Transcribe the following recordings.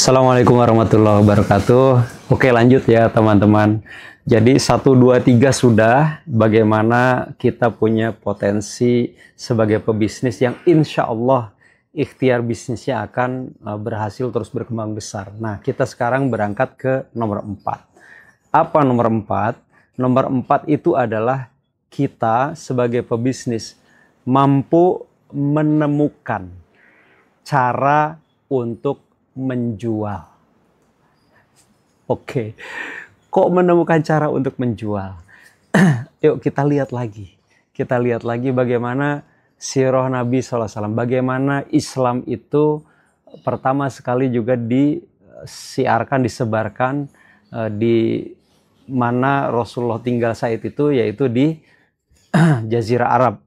Assalamualaikum warahmatullahi wabarakatuh. Oke, lanjut ya teman-teman. Jadi 1, 2, 3 sudah. Bagaimana kita punya potensi sebagai pebisnis yang insya Allah ikhtiar bisnisnya akan berhasil terus berkembang besar. Nah, kita sekarang berangkat ke nomor 4. Apa nomor 4? Nomor 4 itu adalah kita sebagai pebisnis mampu menemukan cara untuk menjual. Oke, kok menemukan cara untuk menjual? Yuk kita lihat lagi. Kita lihat lagi bagaimana sirah Nabi SAW. Bagaimana Islam itu pertama sekali juga disiarkan, disebarkan di mana Rasulullah tinggal saat itu, yaitu di Jazirah Arab,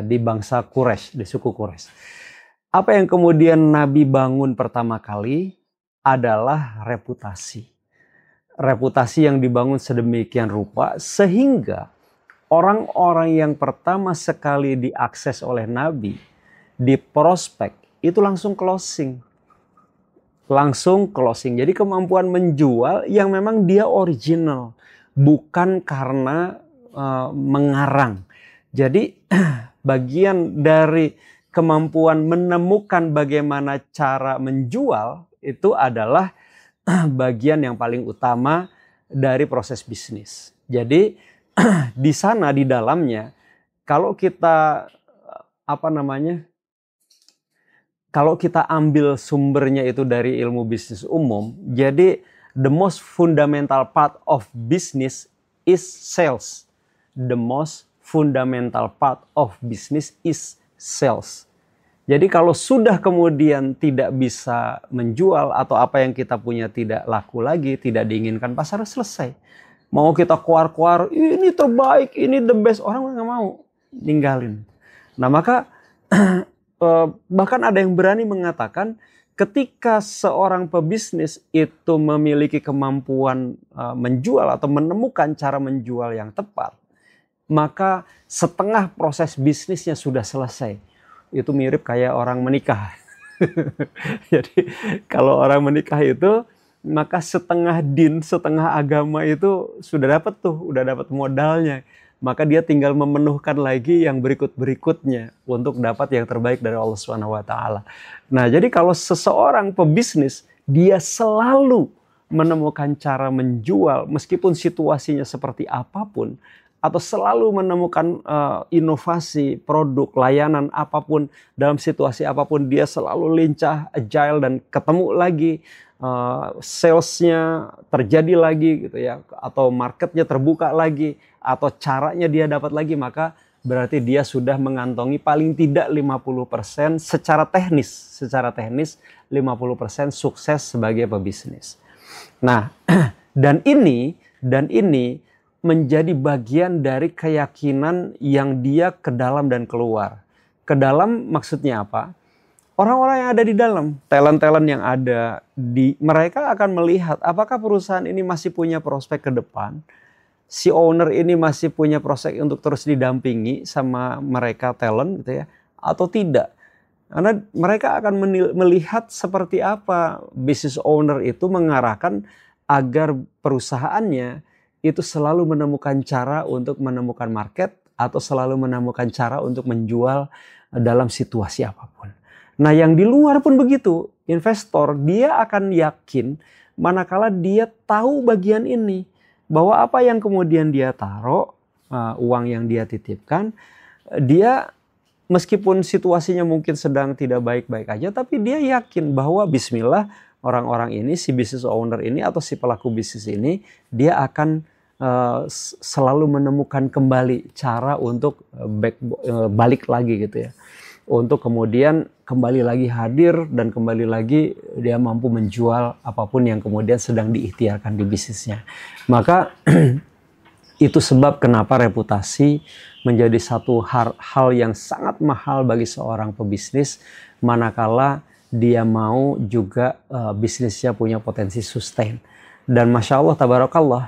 di bangsa Quraisy, di suku Quraisy. Apa yang kemudian Nabi bangun pertama kali adalah reputasi. Reputasi yang dibangun sedemikian rupa sehingga orang-orang yang pertama sekali diakses oleh Nabi, di prospek, itu langsung closing. Langsung closing. Jadi kemampuan menjual yang memang dia original. Bukan karena mengarang. Jadi bagian dari kemampuan menemukan bagaimana cara menjual itu adalah bagian yang paling utama dari proses bisnis. Jadi di sana di dalamnya kalau kita kalau kita ambil sumbernya itu dari ilmu bisnis umum, jadi the most fundamental part of business is sales. The most fundamental part of business is sales. Jadi kalau sudah kemudian tidak bisa menjual atau apa yang kita punya tidak laku lagi, tidak diinginkan pasar, selesai. Mau kita kuar-kuar, ini terbaik, ini the best, orang nggak mau, ninggalin. Nah maka bahkan ada yang berani mengatakan ketika seorang pebisnis itu memiliki kemampuan menjual atau menemukan cara menjual yang tepat, maka setengah proses bisnisnya sudah selesai. Itu mirip kayak orang menikah. Jadi kalau orang menikah itu, maka setengah din, setengah agama itu sudah dapat tuh, udah dapat modalnya. Maka dia tinggal memenuhkan lagi yang berikut-berikutnya untuk dapat yang terbaik dari Allah SWT. Nah, jadi kalau seseorang pebisnis, dia selalu menemukan cara menjual meskipun situasinya seperti apapun, atau selalu menemukan inovasi, produk, layanan apapun, dalam situasi apapun dia selalu lincah, agile, dan ketemu lagi salesnya terjadi lagi gitu ya, atau marketnya terbuka lagi, atau caranya dia dapat lagi, maka berarti dia sudah mengantongi paling tidak 50% secara teknis 50% sukses sebagai pebisnis. Nah, dan ini menjadi bagian dari keyakinan yang dia ke dalam dan keluar. Ke dalam maksudnya apa? Orang-orang yang ada di dalam, talent-talent yang ada, mereka akan melihat apakah perusahaan ini masih punya prospek ke depan, si owner ini masih punya prospek untuk terus didampingi sama mereka talent gitu ya, atau tidak. Karena mereka akan melihat seperti apa business owner itu mengarahkan agar perusahaannya itu selalu menemukan cara untuk menemukan market atau selalu menemukan cara untuk menjual dalam situasi apapun. Nah yang di luar pun begitu, investor dia akan yakin manakala dia tahu bagian ini, bahwa apa yang kemudian dia taruh, uang yang dia titipkan, dia meskipun situasinya mungkin sedang tidak baik-baik aja, tapi dia yakin bahwa bismillah, orang-orang ini, si business owner ini atau si pelaku bisnis ini, dia akan selalu menemukan kembali cara untuk balik lagi gitu ya. Untuk kemudian kembali lagi hadir dan kembali lagi dia mampu menjual apapun yang kemudian sedang diikhtiarkan di bisnisnya. Maka itu sebab kenapa reputasi menjadi satu hal yang sangat mahal bagi seorang pebisnis, manakala dia mau juga bisnisnya punya potensi sustain. Dan Masya Allah, Tabarakallah,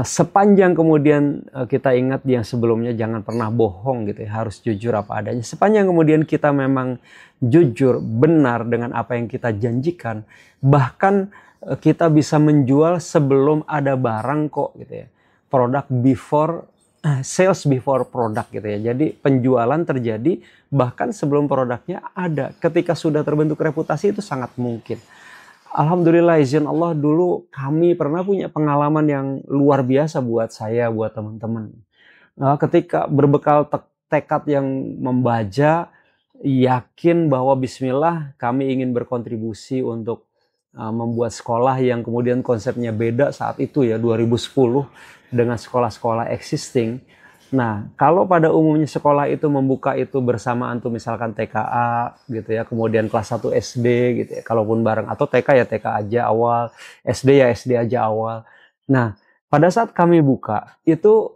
Sepanjang kemudian kita ingat yang sebelumnya, jangan pernah bohong gitu ya, harus jujur apa adanya. Sepanjang kemudian kita memang jujur, benar dengan apa yang kita janjikan, bahkan kita bisa menjual sebelum ada barang kok gitu ya. Product before sales before product gitu ya. Jadi penjualan terjadi bahkan sebelum produknya ada. Ketika sudah terbentuk reputasi itu sangat mungkin. Alhamdulillah izin Allah, dulu kami pernah punya pengalaman yang luar biasa buat saya, buat teman-teman. Ketika berbekal tekad yang membaja, yakin bahwa bismillah kami ingin berkontribusi untuk membuat sekolah yang kemudian konsepnya beda saat itu ya, 2010 dengan sekolah-sekolah existing. Nah, kalau pada umumnya sekolah itu membuka itu bersamaan tuh misalkan TKA gitu ya, kemudian kelas 1 SD gitu ya, kalaupun bareng, atau TK ya TK aja awal, SD ya SD aja awal. Nah, pada saat kami buka itu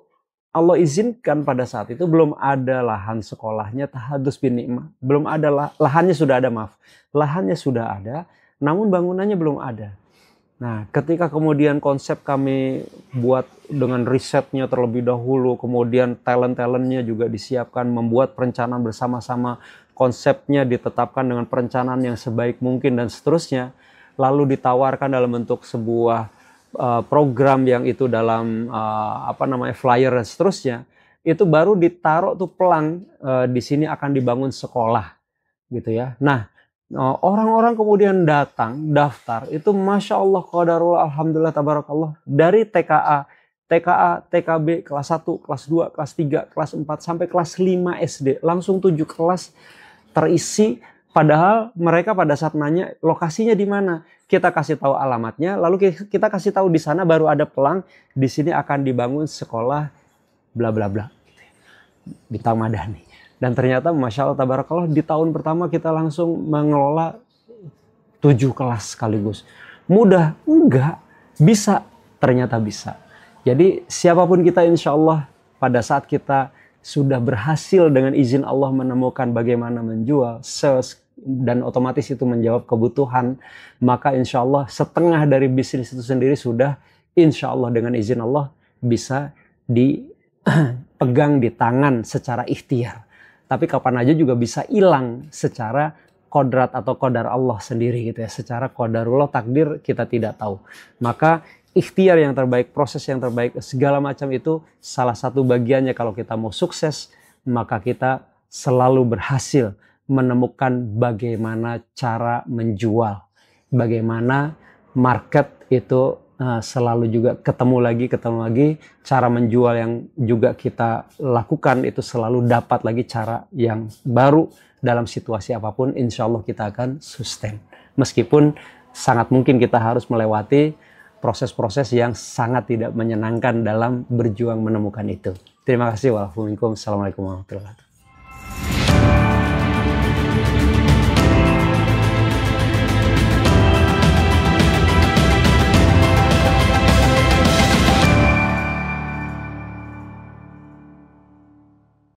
Allah izinkan pada saat itu belum ada lahan sekolahnya tahadus bin ni'mah, belum ada lahannya sudah ada, maaf. Lahannya sudah ada, namun bangunannya belum ada. Nah, ketika kemudian konsep kami buat dengan risetnya terlebih dahulu, kemudian talent-talentnya juga disiapkan, membuat perencanaan bersama-sama, konsepnya ditetapkan dengan perencanaan yang sebaik mungkin dan seterusnya, lalu ditawarkan dalam bentuk sebuah program yang itu dalam flyer dan seterusnya, itu baru ditaruh tuh pelang, di sini akan dibangun sekolah gitu ya. Nah, orang-orang kemudian datang, daftar, itu Masya Allah, qadarullah, Alhamdulillah, tabarakallah. Dari TKA, TKB, kelas 1, kelas 2, kelas 3, kelas 4, sampai kelas 5 SD. Langsung 7 kelas terisi, padahal mereka pada saat nanya lokasinya di mana. Kita kasih tahu alamatnya, lalu kita kasih tahu di sana baru ada pelang, di sini akan dibangun sekolah, bla bla bla. Bintang Madani. Dan ternyata Masya Allah tabarakallah, di tahun pertama kita langsung mengelola 7 kelas sekaligus. Mudah? Enggak. Bisa? Ternyata bisa. Jadi siapapun kita insya Allah pada saat kita sudah berhasil dengan izin Allah menemukan bagaimana menjual, sales, dan otomatis itu menjawab kebutuhan, maka insya Allah setengah dari bisnis itu sendiri sudah insya Allah dengan izin Allah bisa dipegang di tangan secara ikhtiar. Tapi kapan aja juga bisa hilang secara kodrat atau qadar Allah sendiri gitu ya. Secara qadarullah, takdir kita tidak tahu. Maka ikhtiar yang terbaik, proses yang terbaik, segala macam itu salah satu bagiannya kalau kita mau sukses, maka kita selalu berhasil menemukan bagaimana cara menjual. Bagaimana market itu selalu juga ketemu lagi, cara menjual yang juga kita lakukan itu selalu dapat lagi cara yang baru dalam situasi apapun, insya Allah kita akan sustain. Meskipun sangat mungkin kita harus melewati proses-proses yang sangat tidak menyenangkan dalam berjuang menemukan itu. Terima kasih. Assalamualaikum warahmatullahi wabarakatuh.